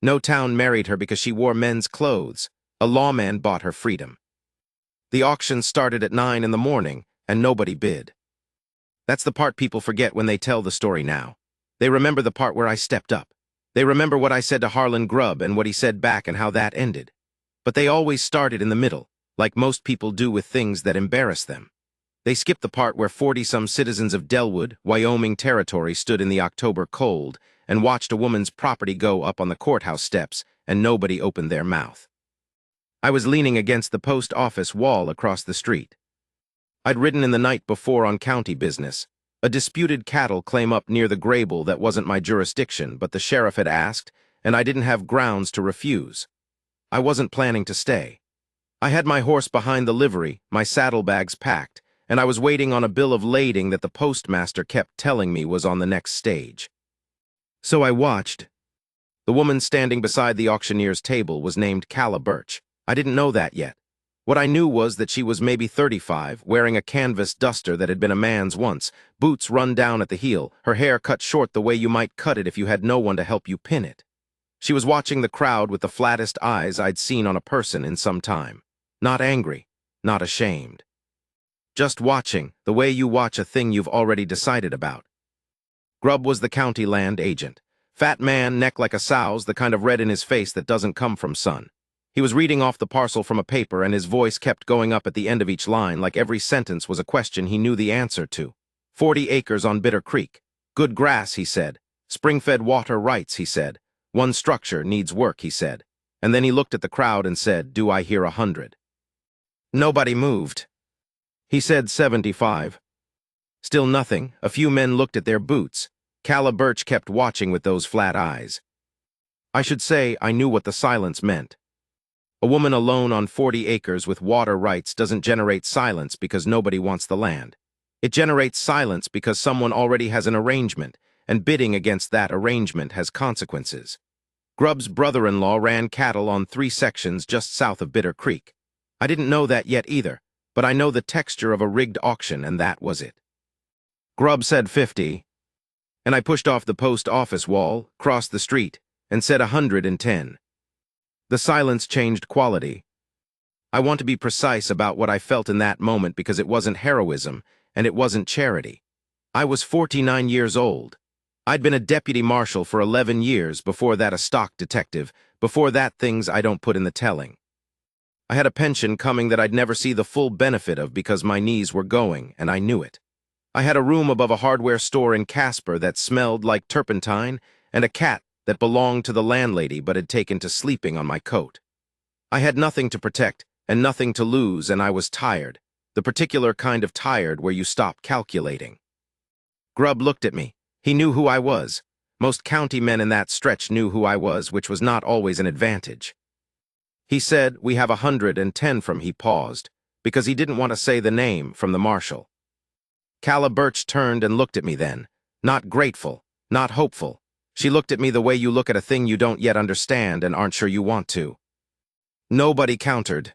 No town married her because she wore men's clothes. A lawman bought her freedom. The auction started at 9 in the morning, and nobody bid. That's the part people forget when they tell the story now. They remember the part where I stepped up. They remember what I said to Harlan Grubb and what he said back and how that ended. But they always started in the middle, like most people do with things that embarrass them. They skipped the part where 40-some citizens of Delwood, Wyoming Territory stood in the October cold and watched a woman's property go up on the courthouse steps, and nobody opened their mouth. I was leaning against the post office wall across the street. I'd ridden in the night before on county business. A disputed cattle claim up near the Grable that wasn't my jurisdiction, but the sheriff had asked, and I didn't have grounds to refuse. I wasn't planning to stay. I had my horse behind the livery, my saddlebags packed, and I was waiting on a bill of lading that the postmaster kept telling me was on the next stage. So I watched. The woman standing beside the auctioneer's table was named Calla Birch. I didn't know that yet. What I knew was that she was maybe 35, wearing a canvas duster that had been a man's once, boots run down at the heel, her hair cut short the way you might cut it if you had no one to help you pin it. She was watching the crowd with the flattest eyes I'd seen on a person in some time. Not angry, not ashamed. Just watching, the way you watch a thing you've already decided about. Grubb was the county land agent. Fat man, neck like a sow's, the kind of red in his face that doesn't come from sun. He was reading off the parcel from a paper, and his voice kept going up at the end of each line like every sentence was a question he knew the answer to. 40 acres on Bitter Creek. Good grass, he said. Spring-fed water rights, he said. One structure needs work, he said. And then he looked at the crowd and said, "Do I hear 100?" Nobody moved. He said 75. Still nothing. A few men looked at their boots. Calla Birch kept watching with those flat eyes. I should say I knew what the silence meant. A woman alone on 40 acres with water rights doesn't generate silence because nobody wants the land. It generates silence because someone already has an arrangement, and bidding against that arrangement has consequences. Grubb's brother-in-law ran cattle on 3 sections just south of Bitter Creek. I didn't know that yet either, but I know the texture of a rigged auction, and that was it. Grubb said 50, and I pushed off the post office wall, crossed the street, and said 110. The silence changed quality. I want to be precise about what I felt in that moment because it wasn't heroism, and it wasn't charity. I was 49 years old. I'd been a deputy marshal for 11 years, before that a stock detective, before that things I don't put in the telling. I had a pension coming that I'd never see the full benefit of because my knees were going, and I knew it. I had a room above a hardware store in Casper that smelled like turpentine, and a cat that belonged to the landlady but had taken to sleeping on my coat. I had nothing to protect and nothing to lose, and I was tired, the particular kind of tired where you stop calculating. Grubb looked at me. He knew who I was. Most county men in that stretch knew who I was, which was not always an advantage. He said, "We have 110 from," he paused, because he didn't want to say the name from the marshal. Calla Birch turned and looked at me then, not grateful, not hopeful. She looked at me the way you look at a thing you don't yet understand and aren't sure you want to. Nobody countered.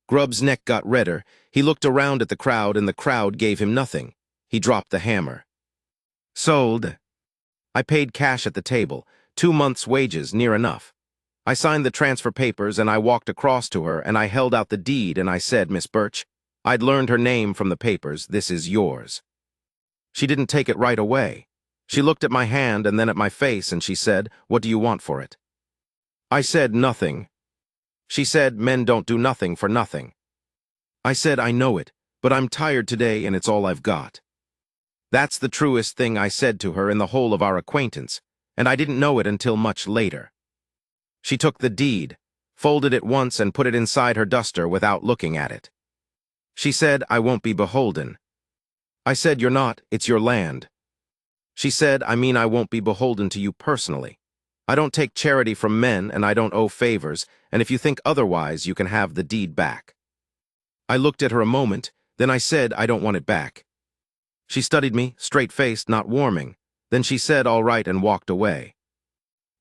Grubb's neck got redder. He looked around at the crowd, and the crowd gave him nothing. He dropped the hammer. Sold. I paid cash at the table, 2 months' wages, near enough. I signed the transfer papers, and I walked across to her, and I held out the deed, and I said, "Miss Birch," I'd learned her name from the papers, "this is yours." She didn't take it right away. She looked at my hand and then at my face, and she said, "What do you want for it?" I said, "Nothing." She said, "Men don't do nothing for nothing." I said, "I know it, but I'm tired today and it's all I've got." That's the truest thing I said to her in the whole of our acquaintance, and I didn't know it until much later. She took the deed, folded it once and put it inside her duster without looking at it. She said, "I won't be beholden." I said, "You're not, it's your land." She said, "I mean I won't be beholden to you personally. I don't take charity from men and I don't owe favors, and if you think otherwise, you can have the deed back." I looked at her a moment, then I said, "I don't want it back." She studied me, straight-faced, not warming. Then she said, "All right," and walked away.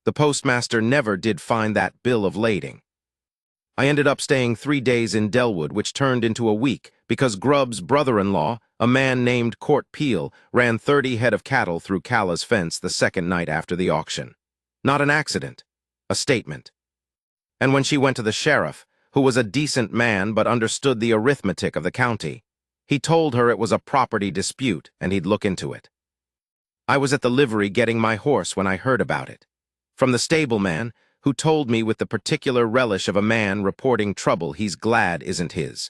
The postmaster never did find that bill of lading. I ended up staying 3 days in Delwood, which turned into a week, because Grubb's brother-in-law, a man named Court Peel, ran 30 head of cattle through Calla's fence the second night after the auction. Not an accident. a statement. And when she went to the sheriff, who was a decent man but understood the arithmetic of the county, he told her it was a property dispute and he'd look into it. I was at the livery getting my horse when I heard about it. From the stableman, who told me with the particular relish of a man reporting trouble he's glad isn't his.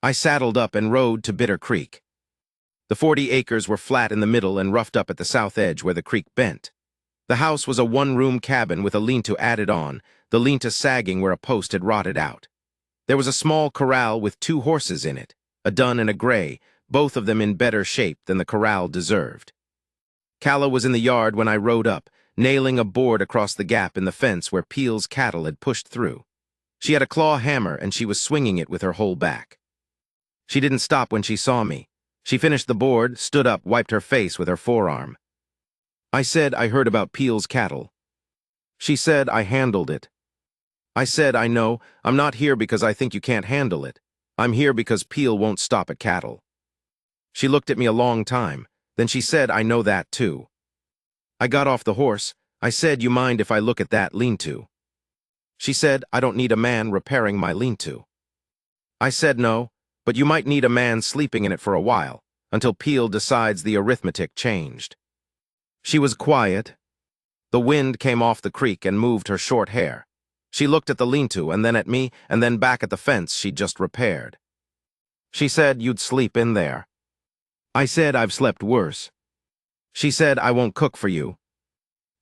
I saddled up and rode to Bitter Creek. The 40 acres were flat in the middle and roughed up at the south edge where the creek bent. The house was a one-room cabin with a lean-to added on, the lean-to sagging where a post had rotted out. There was a small corral with 2 horses in it, a dun and a gray, both of them in better shape than the corral deserved. Calla was in the yard when I rode up, nailing a board across the gap in the fence where Peel's cattle had pushed through. She had a claw hammer and she was swinging it with her whole back. She didn't stop when she saw me. She finished the board, stood up, wiped her face with her forearm. I said I heard about Peel's cattle. She said I handled it. I said I know, I'm not here because I think you can't handle it. I'm here because Peel won't stop at cattle. She looked at me a long time. Then she said, I know that too. I got off the horse. I said, you mind if I look at that lean-to? She said, I don't need a man repairing my lean-to. I said no, but you might need a man sleeping in it for a while, until Peel decides the arithmetic changed. She was quiet. The wind came off the creek and moved her short hair. She looked at the lean-to and then at me and then back at the fence she'd just repaired. She said, you'd sleep in there. I said, I've slept worse. She said, I won't cook for you.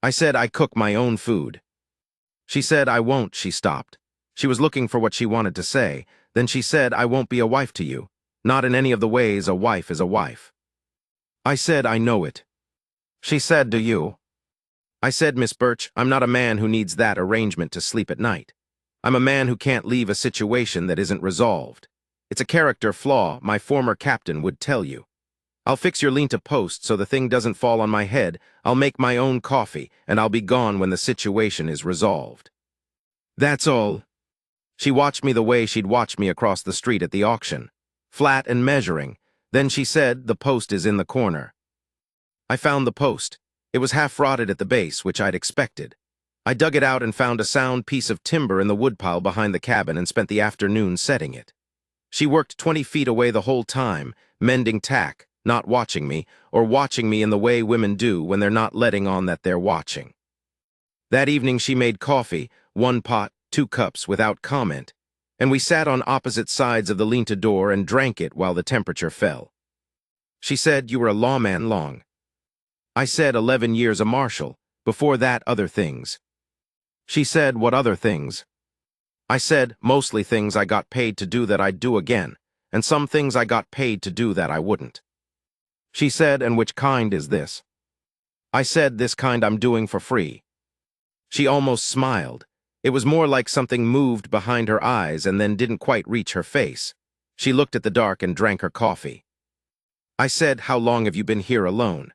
I said, I cook my own food. She said, I won't. She stopped. She was looking for what she wanted to say. Then she said, I won't be a wife to you. Not in any of the ways a wife is a wife. I said, I know it. She said, do you? I said, Miss Birch, I'm not a man who needs that arrangement to sleep at night. I'm a man who can't leave a situation that isn't resolved. It's a character flaw my former captain would tell you. I'll fix your lean-to post so the thing doesn't fall on my head, I'll make my own coffee, and I'll be gone when the situation is resolved. That's all. She watched me the way she'd watched me across the street at the auction, flat and measuring. Then she said, the post is in the corner. I found the post. It was half-rotted at the base, which I'd expected. I dug it out and found a sound piece of timber in the woodpile behind the cabin and spent the afternoon setting it. She worked 20 feet away the whole time, mending tack, not watching me, or watching me in the way women do when they're not letting on that they're watching. That evening she made coffee, 1 pot, 2 cups, without comment, and we sat on opposite sides of the lean-to door and drank it while the temperature fell. She said, you were a lawman long. I said, 11 years a marshal, before that other things. She said, what other things? I said, mostly things I got paid to do that I'd do again, and some things I got paid to do that I wouldn't. She said, and which kind is this? I said, this kind I'm doing for free. She almost smiled. It was more like something moved behind her eyes and then didn't quite reach her face. She looked at the dark and drank her coffee. I said, how long have you been here alone?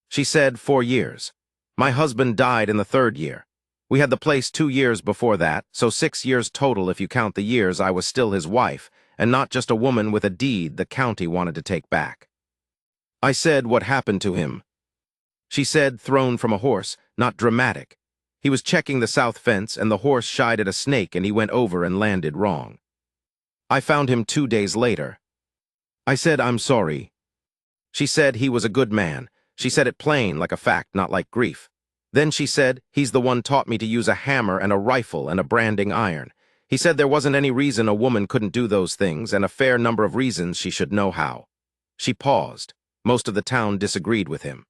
She said, 4 years. My husband died in the 3rd year. We had the place 2 years before that, so 6 years total if you count the years I was still his wife, and not just a woman with a deed the county wanted to take back. I said, what happened to him? She said, thrown from a horse, not dramatic. He was checking the south fence and the horse shied at a snake and he went over and landed wrong. I found him 2 days later. I said, I'm sorry. She said, he was a good man. She said it plain, like a fact, not like grief. Then she said, he's the one taught me to use a hammer and a rifle and a branding iron. He said there wasn't any reason a woman couldn't do those things and a fair number of reasons she should know how. She paused. Most of the town disagreed with him.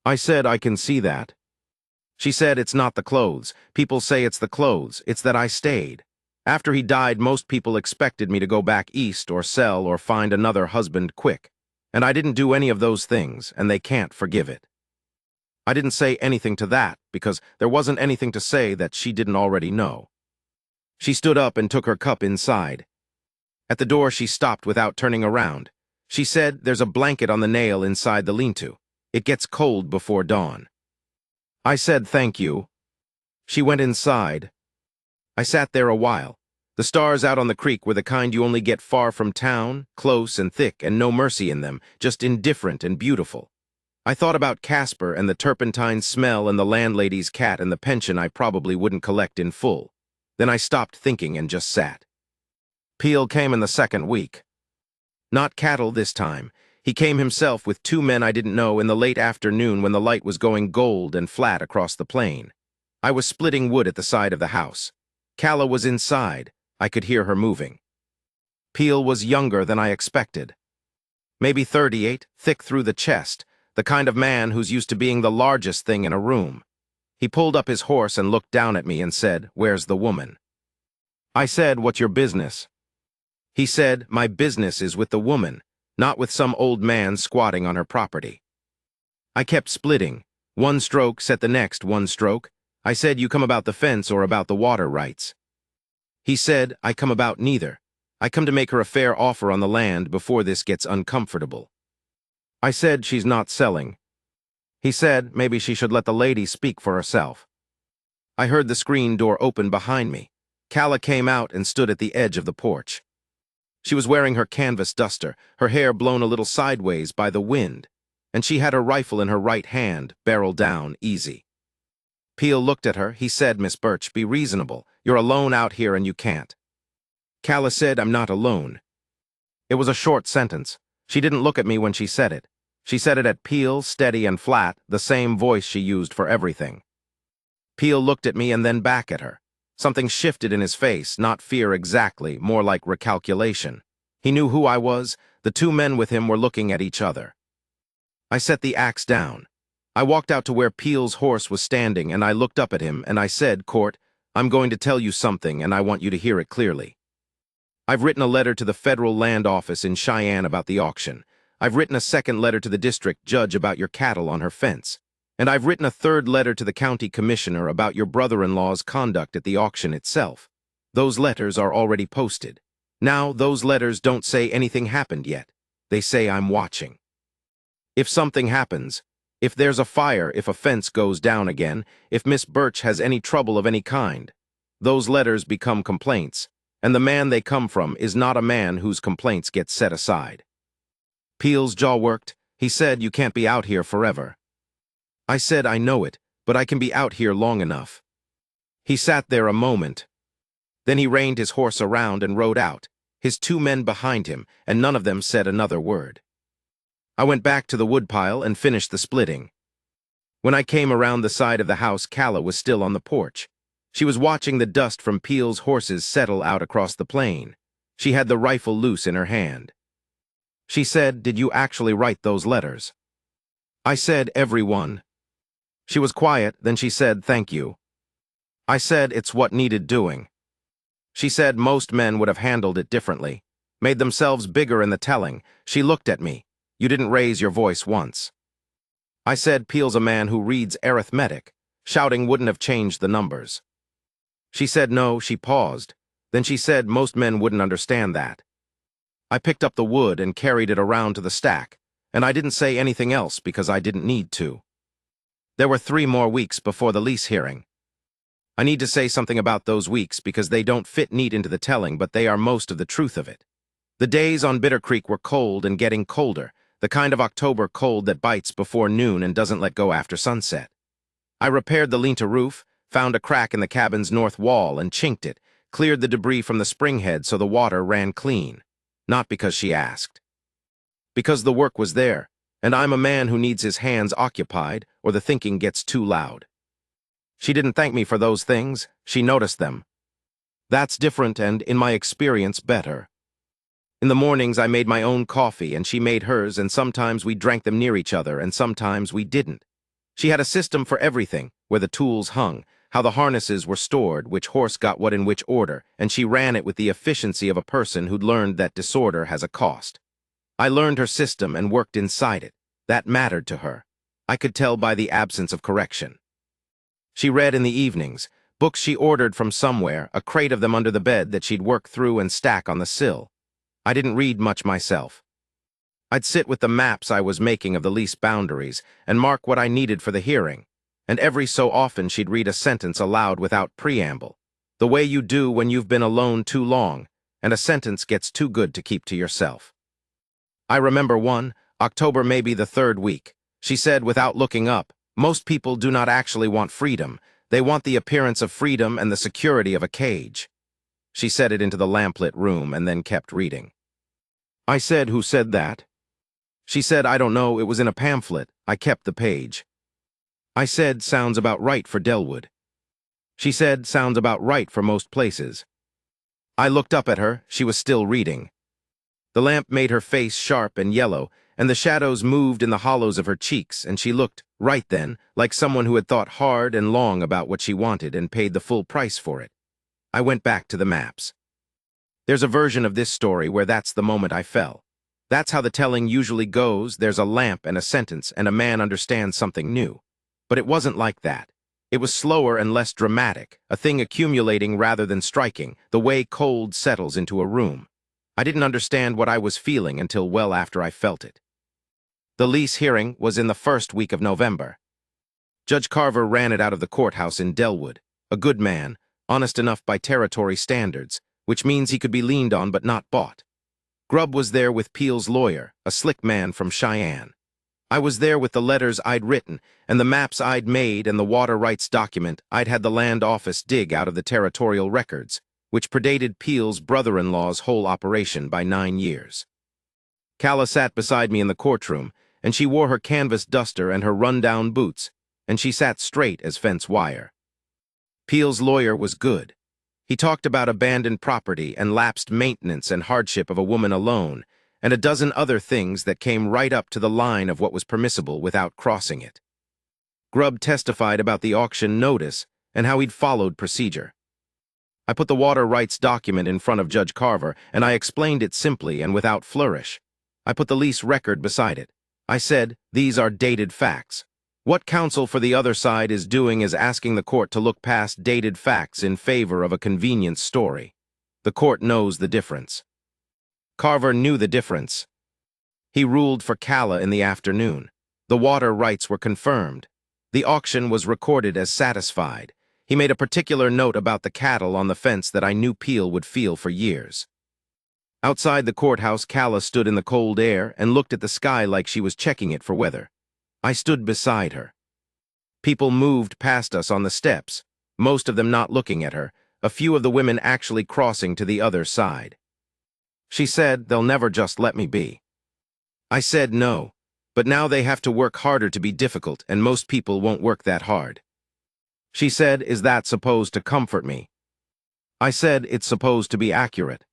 I said, I can see that. She said, it's not the clothes. People say it's the clothes. It's that I stayed. After he died, most people expected me to go back east or sell or find another husband quick. And I didn't do any of those things, and they can't forgive it. I didn't say anything to that, because there wasn't anything to say that she didn't already know. She stood up and took her cup inside. At the door she stopped without turning around. She said, there's a blanket on the nail inside the lean-to. It gets cold before dawn. I said, thank you. She went inside. I sat there a while. The stars out on the creek were the kind you only get far from town, close and thick and no mercy in them, just indifferent and beautiful. I thought about Casper and the turpentine smell and the landlady's cat and the pension I probably wouldn't collect in full. Then I stopped thinking and just sat. Peel came in the second week. Not cattle this time. He came himself with two men I didn't know in the late afternoon when the light was going gold and flat across the plain. I was splitting wood at the side of the house. Calla was inside. I could hear her moving. Peel was younger than I expected. Maybe 38, thick through the chest, the kind of man who's used to being the largest thing in a room. He pulled up his horse and looked down at me and said, "Where's the woman?" I said, "What's your business?" He said, "My business is with the woman, not with some old man squatting on her property." I kept splitting. One stroke set the next one stroke. I said, "You come about the fence or about the water rights?" He said, "I come about neither. I come to make her a fair offer on the land before this gets uncomfortable." I said, "She's not selling." He said, "Maybe she should let the lady speak for herself." I heard the screen door open behind me. Calla came out and stood at the edge of the porch. She was wearing her canvas duster, her hair blown a little sideways by the wind, and she had her rifle in her right hand, barrel down, easy. Peel looked at her. He said, "Miss Birch, be reasonable. You're alone out here and you can't." Calla said, "I'm not alone." It was a short sentence. She didn't look at me when she said it. She said it at Peel, steady and flat, the same voice she used for everything. Peel looked at me and then back at her. Something shifted in his face, not fear exactly, more like recalculation. He knew who I was. The two men with him were looking at each other. I set the axe down. I walked out to where Peel's horse was standing, and I looked up at him, and I said, "Court, I'm going to tell you something, and I want you to hear it clearly. I've written a letter to the Federal Land Office in Cheyenne about the auction. I've written a second letter to the district judge about your cattle on her fence. And I've written a third letter to the county commissioner about your brother-in-law's conduct at the auction itself. Those letters are already posted. Now, those letters don't say anything happened yet. They say I'm watching. If something happens, if there's a fire, if a fence goes down again, if Miss Birch has any trouble of any kind, those letters become complaints, and the man they come from is not a man whose complaints get set aside." Peel's jaw worked. He said, "You can't be out here forever." I said, "I know it, but I can be out here long enough." He sat there a moment. Then he reined his horse around and rode out, his two men behind him, and none of them said another word. I went back to the woodpile and finished the splitting. When I came around the side of the house, Calla was still on the porch. She was watching the dust from Peel's horses settle out across the plain. She had the rifle loose in her hand. She said, "Did you actually write those letters?" I said, "Every one." She was quiet, then she said, "Thank you." I said, "It's what needed doing." She said most men would have handled it differently, made themselves bigger in the telling. She looked at me. "You didn't raise your voice once." I said, "Peel's a man who reads arithmetic. Shouting wouldn't have changed the numbers." She said no. She paused. Then she said most men wouldn't understand that. I picked up the wood and carried it around to the stack, and I didn't say anything else because I didn't need to. There were 3 more weeks before the lease hearing. I need to say something about those weeks because they don't fit neat into the telling, but they are most of the truth of it. The days on Bitter Creek were cold and getting colder, the kind of October cold that bites before noon and doesn't let go after sunset. I repaired the lean-to roof, found a crack in the cabin's north wall and chinked it, cleared the debris from the spring head so the water ran clean. Not because she asked. Because the work was there, and I'm a man who needs his hands occupied or the thinking gets too loud. She didn't thank me for those things. She noticed them. That's different and, in my experience, better. In the mornings, I made my own coffee and she made hers, and sometimes we drank them near each other and sometimes we didn't. She had a system for everything, where the tools hung, how the harnesses were stored, which horse got what in which order, and she ran it with the efficiency of a person who'd learned that disorder has a cost. I learned her system and worked inside it. That mattered to her. I could tell by the absence of correction. She read in the evenings, books she ordered from somewhere, a crate of them under the bed that she'd work through and stack on the sill. I didn't read much myself. I'd sit with the maps I was making of the lease boundaries and mark what I needed for the hearing, and every so often she'd read a sentence aloud without preamble, the way you do when you've been alone too long, and a sentence gets too good to keep to yourself. I remember one, October maybe the 3rd week. She said without looking up, "Most people do not actually want freedom. They want the appearance of freedom and the security of a cage." She said it into the lamplit room and then kept reading. I said, "Who said that?" She said, "I don't know, it was in a pamphlet. I kept the page." I said, "Sounds about right for Delwood." She said, "Sounds about right for most places." I looked up at her. She was still reading. The lamp made her face sharp and yellow, and the shadows moved in the hollows of her cheeks, and she looked, right then, like someone who had thought hard and long about what she wanted and paid the full price for it. I went back to the maps. There's a version of this story where that's the moment I fell. That's how the telling usually goes. There's a lamp and a sentence, and a man understands something new. But it wasn't like that. It was slower and less dramatic, a thing accumulating rather than striking, the way cold settles into a room. I didn't understand what I was feeling until well after I felt it. The lease hearing was in the first week of November. Judge Carver ran it out of the courthouse in Delwood, a good man, honest enough by territory standards, which means he could be leaned on but not bought. Grubb was there with Peel's lawyer, a slick man from Cheyenne. I was there with the letters I'd written, and the maps I'd made, and the water rights document I'd had the land office dig out of the territorial records, which predated Peel's brother-in-law's whole operation by 9 years. Calla sat beside me in the courtroom, and she wore her canvas duster and her run-down boots, and she sat straight as fence wire. Peel's lawyer was good. He talked about abandoned property and lapsed maintenance and hardship of a woman alone, and a dozen other things that came right up to the line of what was permissible without crossing it. Grubb testified about the auction notice and how he'd followed procedure. I put the water rights document in front of Judge Carver, and I explained it simply and without flourish. I put the lease record beside it. I said, "These are dated facts. What counsel for the other side is doing is asking the court to look past dated facts in favor of a convenience story. The court knows the difference." Carver knew the difference. He ruled for Calla in the afternoon. The water rights were confirmed. The auction was recorded as satisfied. He made a particular note about the cattle on the fence that I knew Peel would feel for years. Outside the courthouse, Calla stood in the cold air and looked at the sky like she was checking it for weather. I stood beside her. People moved past us on the steps, most of them not looking at her, a few of the women actually crossing to the other side. She said, "They'll never just let me be." I said no, but now they have to work harder to be difficult, and most people won't work that hard. She said, "Is that supposed to comfort me?" I said, "It's supposed to be accurate."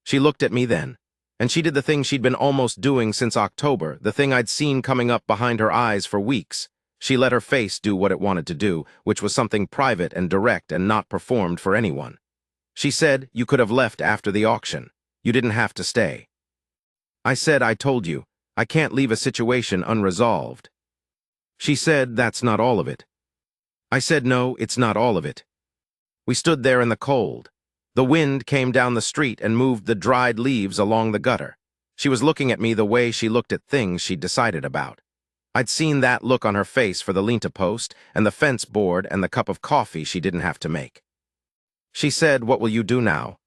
She looked at me then, and she did the thing she'd been almost doing since October, the thing I'd seen coming up behind her eyes for weeks. She let her face do what it wanted to do, which was something private and direct and not performed for anyone. She said, "You could have left after the auction. You didn't have to stay." I said, "I told you, I can't leave a situation unresolved." She said, "That's not all of it." I said, "No, it's not all of it." We stood there in the cold. The wind came down the street and moved the dried leaves along the gutter. She was looking at me the way she looked at things she'd decided about. I'd seen that look on her face for the linta post and the fence board and the cup of coffee she didn't have to make. She said, "What will you do now?"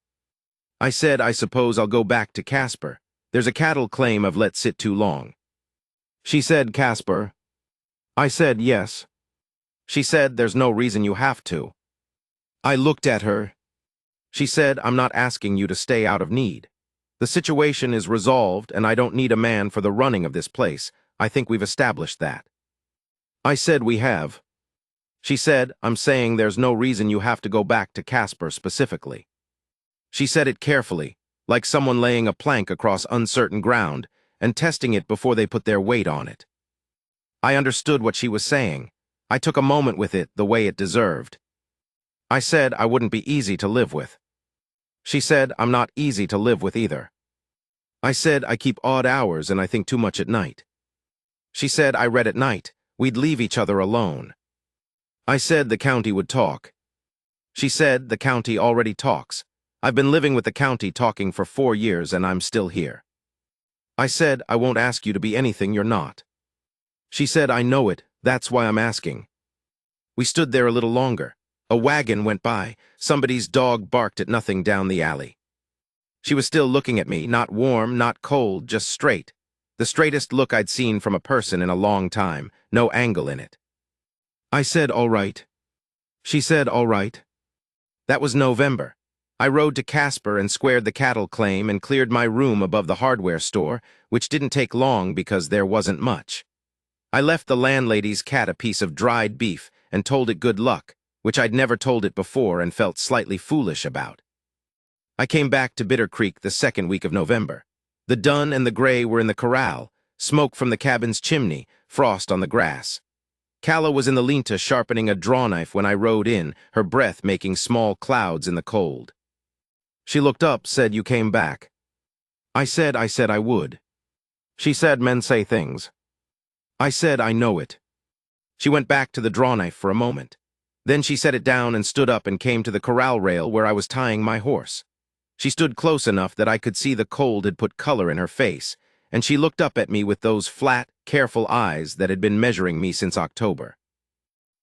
I said, "I suppose I'll go back to Casper. There's a cattle claim I've let sit too long." She said, "Casper?" I said, "Yes." She said, "There's no reason you have to." I looked at her. She said, "I'm not asking you to stay out of need. The situation is resolved, and I don't need a man for the running of this place. I think we've established that." I said, "We have." She said, "I'm saying there's no reason you have to go back to Casper specifically." She said it carefully, like someone laying a plank across uncertain ground and testing it before they put their weight on it. I understood what she was saying. I took a moment with it the way it deserved. I said I wouldn't be easy to live with. She said, "I'm not easy to live with either." I said, "I keep odd hours and I think too much at night." She said, "I read at night. We'd leave each other alone." I said the county would talk. She said, "The county already talks. I've been living with the county talking for 4 years and I'm still here." I said, "I won't ask you to be anything you're not." She said, "I know it. That's why I'm asking." We stood there a little longer. A wagon went by. Somebody's dog barked at nothing down the alley. She was still looking at me, not warm, not cold, just straight. The straightest look I'd seen from a person in a long time, no angle in it. I said, "All right." She said, "All right." That was November. I rode to Casper and squared the cattle claim and cleared my room above the hardware store, which didn't take long because there wasn't much. I left the landlady's cat a piece of dried beef and told it good luck, which I'd never told it before and felt slightly foolish about. I came back to Bitter Creek the second week of November. The dun and the gray were in the corral, smoke from the cabin's chimney, frost on the grass. Calla was in the lean-to sharpening a draw-knife when I rode in, her breath making small clouds in the cold. She looked up, said, "You came back." I said I would. She said, "Men say things." I said, "I know it." She went back to the draw-knife for a moment. Then she set it down and stood up and came to the corral rail where I was tying my horse. She stood close enough that I could see the cold had put color in her face, and she looked up at me with those flat, careful eyes that had been measuring me since October.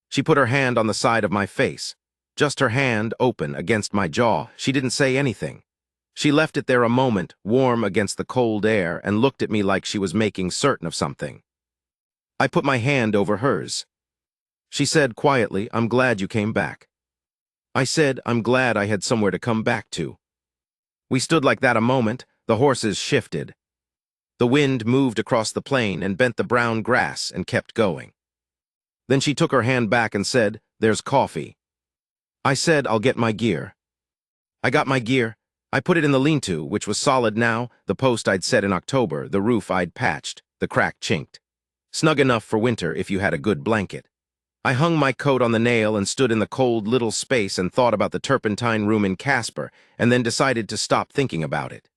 She put her hand on the side of my face, just her hand open against my jaw. She didn't say anything. She left it there a moment, warm against the cold air, and looked at me like she was making certain of something. I put my hand over hers. She said quietly, "I'm glad you came back." I said, "I'm glad I had somewhere to come back to." We stood like that a moment. The horses shifted. The wind moved across the plain and bent the brown grass and kept going. Then she took her hand back and said, "There's coffee." I said, "I'll get my gear." I got my gear. I put it in the lean-to, which was solid now, the post I'd set in October, the roof I'd patched, the crack chinked. Snug enough for winter if you had a good blanket. I hung my coat on the nail and stood in the cold little space and thought about the turpentine room in Casper, and then decided to stop thinking about it.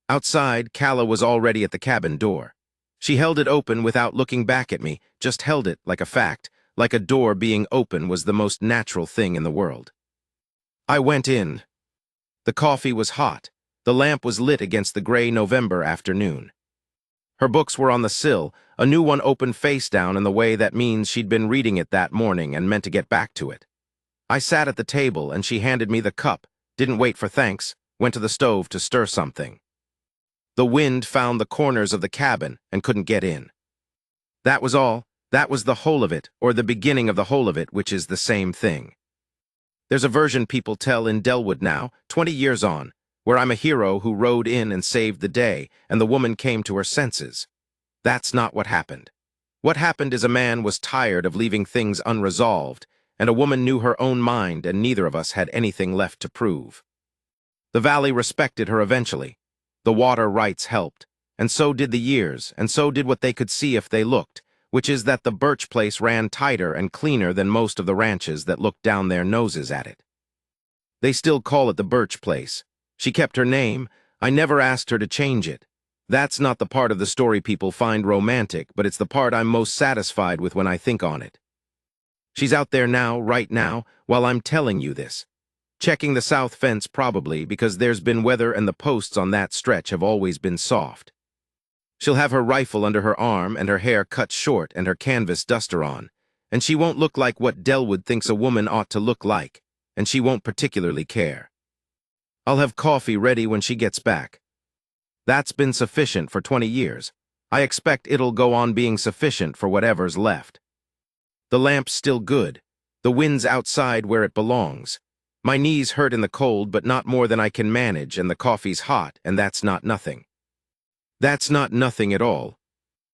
Outside, Calla was already at the cabin door. She held it open without looking back at me, just held it like a fact, like a door being open was the most natural thing in the world. I went in. The coffee was hot. The lamp was lit against the gray November afternoon. Her books were on the sill, a new one open face down in the way that means she'd been reading it that morning and meant to get back to it. I sat at the table and she handed me the cup, didn't wait for thanks, went to the stove to stir something. The wind found the corners of the cabin and couldn't get in. That was all. That was the whole of it, or the beginning of the whole of it, which is the same thing. There's a version people tell in Delwood now, 20 years on, where I'm a hero who rode in and saved the day, and the woman came to her senses. That's not what happened. What happened is a man was tired of leaving things unresolved, and a woman knew her own mind, and neither of us had anything left to prove. The valley respected her eventually. The water rights helped, and so did the years, and so did what they could see if they looked, which is that the Birch place ran tighter and cleaner than most of the ranches that looked down their noses at it. They still call it the Birch place. She kept her name. I never asked her to change it. That's not the part of the story people find romantic, but it's the part I'm most satisfied with when I think on it. She's out there now, right now, while I'm telling you this. Checking the south fence probably, because there's been weather and the posts on that stretch have always been soft. She'll have her rifle under her arm and her hair cut short and her canvas duster on, and she won't look like what Delwood thinks a woman ought to look like, and she won't particularly care. I'll have coffee ready when she gets back. That's been sufficient for 20 years. I expect it'll go on being sufficient for whatever's left. The lamp's still good. The wind's outside where it belongs. My knees hurt in the cold, but not more than I can manage, and the coffee's hot, and that's not nothing. That's not nothing at all.